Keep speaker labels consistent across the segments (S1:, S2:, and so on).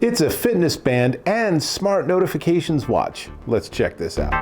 S1: It's a fitness band and smart notifications watch. Let's check this out.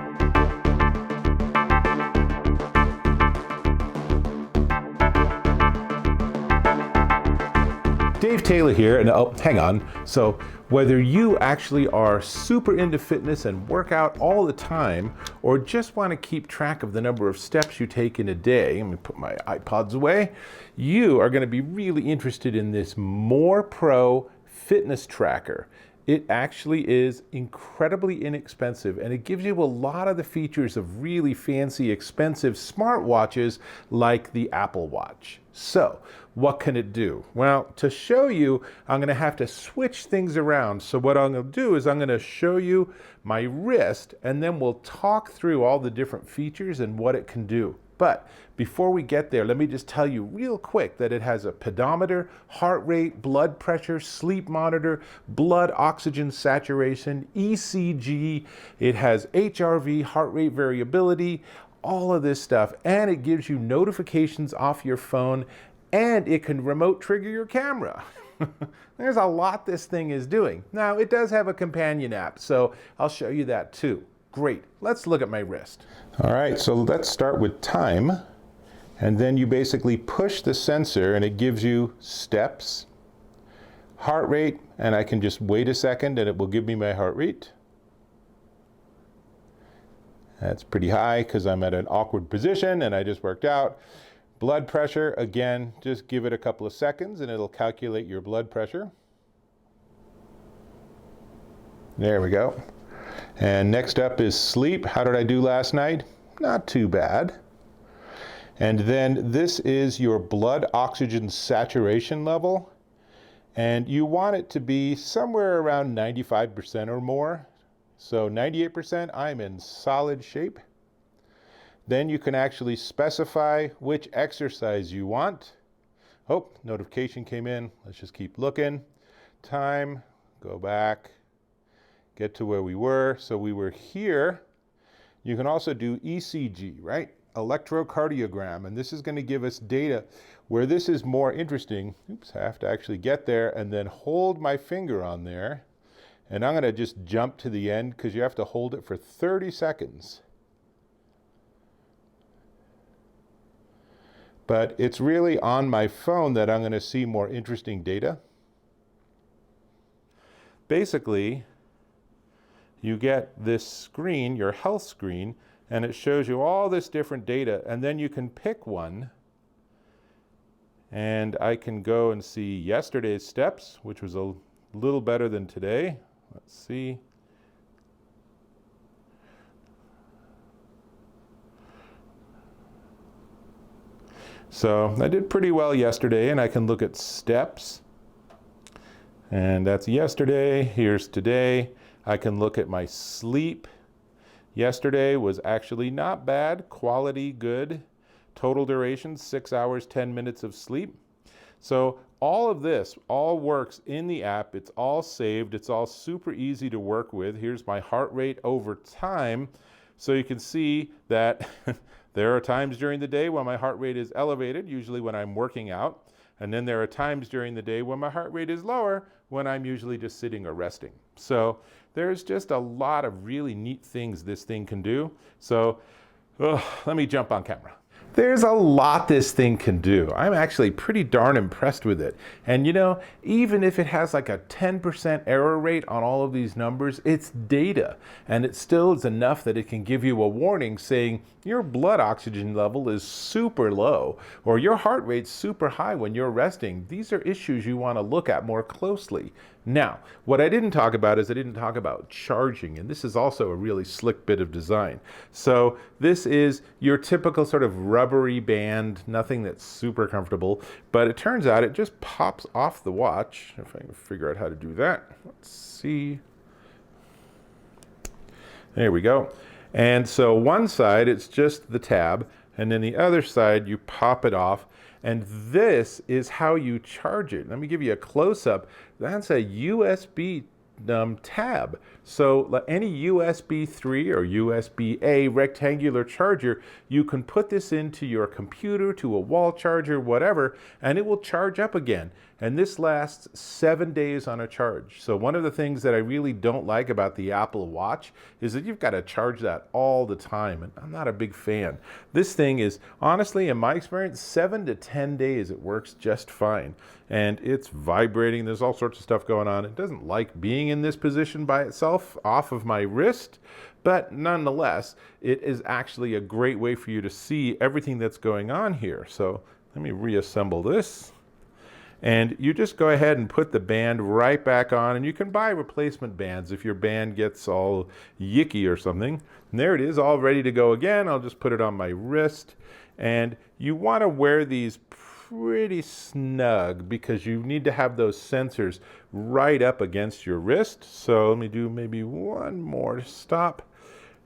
S1: Dave Taylor here, and oh, hang on. So whether you actually are super into fitness and work out all the time, or just want to keep track of the number of steps you take in a day, let me put my iPods away, you are going to be really interested in this MorePro fitness tracker. It actually is incredibly inexpensive, and it gives you a lot of the features of really fancy, expensive smartwatches like the Apple Watch. So, what can it do? Well, to show you, I'm going to have to switch things around. So what I'm going to do is I'm going to show you my wrist, and then we'll talk through all the different features and what it can do. But before we get there, let me just tell you real quick that it has a pedometer, heart rate, blood pressure, sleep monitor, blood oxygen saturation, ECG. It has HRV, heart rate variability, all of this stuff. And it gives you notifications off your phone, and it can remote trigger your camera. There's a lot this thing is doing. Now, it does have a companion app, so I'll show you that too. Great. Let's look at my wrist. All right, so let's start with time. And then you basically push the sensor and it gives you steps, heart rate, and I can just wait a second and it will give me my heart rate. That's pretty high because I'm at an awkward position and I just worked out. Blood pressure, again, just give it a couple of seconds and it'll calculate your blood pressure. There we go. And next up is sleep. How did I do last night? Not too bad. And then this is your blood oxygen saturation level. And you want it to be somewhere around 95% or more. So 98%, I'm in solid shape. Then you can actually specify which exercise you want. Oh, notification came in. Let's just keep looking. Time, go back. Get to where we were. So we were here. You can also do ECG, right? Electrocardiogram. And this is going to give us data where this is more interesting. Oops, I have to actually get there and then hold my finger on there. And I'm going to just jump to the end because you have to hold it for 30 seconds. But it's really on my phone that I'm going to see more interesting data. Basically, you get this screen, your health screen, and it shows you all this different data, and then you can pick one. And I can go and see yesterday's steps, which was a little better than today. Let's see. So I did pretty well yesterday, and I can look at steps. And that's yesterday. Here's today. I can look at my sleep. Yesterday was actually not bad, quality good. Total duration, 6 hours, 10 minutes of sleep. So all of this all works in the app. It's all saved. It's all super easy to work with. Here's my heart rate over time. So you can see that there are times during the day when my heart rate is elevated, usually when I'm working out. And then there are times during the day when my heart rate is lower, when I'm usually just sitting or resting. So there's just a lot of really neat things this thing can do. So let me jump on camera. There's a lot this thing can do. I'm actually pretty darn impressed with it. And you know, even if it has like a 10% error rate on all of these numbers, it's data. And it still is enough that it can give you a warning saying your blood oxygen level is super low or your heart rate's super high when you're resting. These are issues you want to look at more closely. Now, what I didn't talk about is I didn't talk about charging, and this is also a really slick bit of design. So this is your typical sort of rubbery band, nothing that's super comfortable, but it turns out it just pops off the watch. If I can figure out how to do that. Let's see. There we go. And so one side, it's just the tab, and then the other side, you pop it off. And this is how you charge it. Let me give you a close-up. That's a USB tab. So any USB 3 or USB-A rectangular charger, you can put this into your computer, to a wall charger, whatever, and it will charge up again. And this lasts 7 days on a charge. So one of the things that I really don't like about the Apple Watch is that you've got to charge that all the time, and I'm not a big fan. This thing is, honestly, in my experience, 7 to 10 days it works just fine. And it's vibrating, there's all sorts of stuff going on. It doesn't like being in this position by itself off of my wrist, but nonetheless, it is actually a great way for you to see everything that's going on here. So let me reassemble this. And you just go ahead and put the band right back on, and you can buy replacement bands if your band gets all yicky or something. And there it is, all ready to go again. I'll just put it on my wrist. And you want to wear these pretty snug because you need to have those sensors right up against your wrist. So let me do maybe one more stop.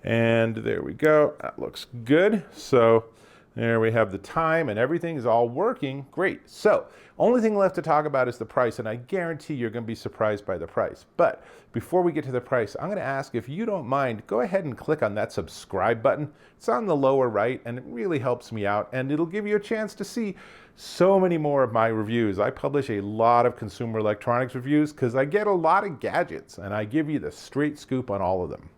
S1: And there we go. That looks good. So there we have the time, and everything is all working great. So only thing left to talk about is the price, and I guarantee you're going to be surprised by the price. But before we get to the price, I'm going to ask, if you don't mind, go ahead and click on that subscribe button. It's on the lower right, and it really helps me out, and it'll give you a chance to see so many more of my reviews. I publish a lot of consumer electronics reviews because I get a lot of gadgets, and I give you the straight scoop on all of them.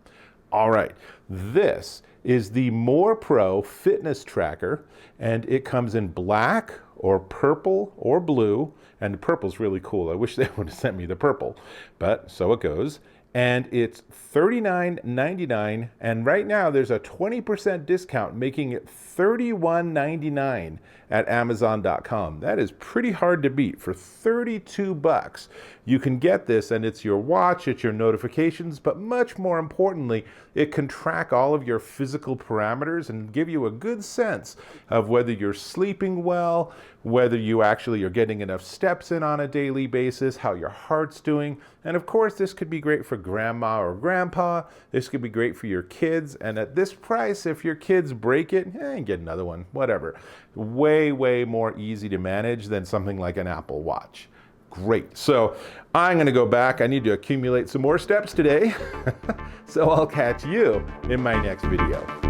S1: All right, this is the MorePro fitness tracker, and it comes in black or purple or blue, and the purple's really cool. I wish they would have sent me the purple, but so it goes. And it's $39.99, and right now there's a 20% discount, making it $31.99 at Amazon.com. That is pretty hard to beat. For $32, you can get this, and it's your watch, it's your notifications, but much more importantly, it can track all of your physical parameters and give you a good sense of whether you're sleeping well, whether you actually are getting enough steps in on a daily basis, how your heart's doing. And of course, this could be great for grandma or grandpa. This could be great for your kids. And at this price, if your kids break it, get another one, whatever. Way, way more easy to manage than something like an Apple Watch. Great. So I'm going to go back. I need to accumulate some more steps today. So I'll catch you in my next video.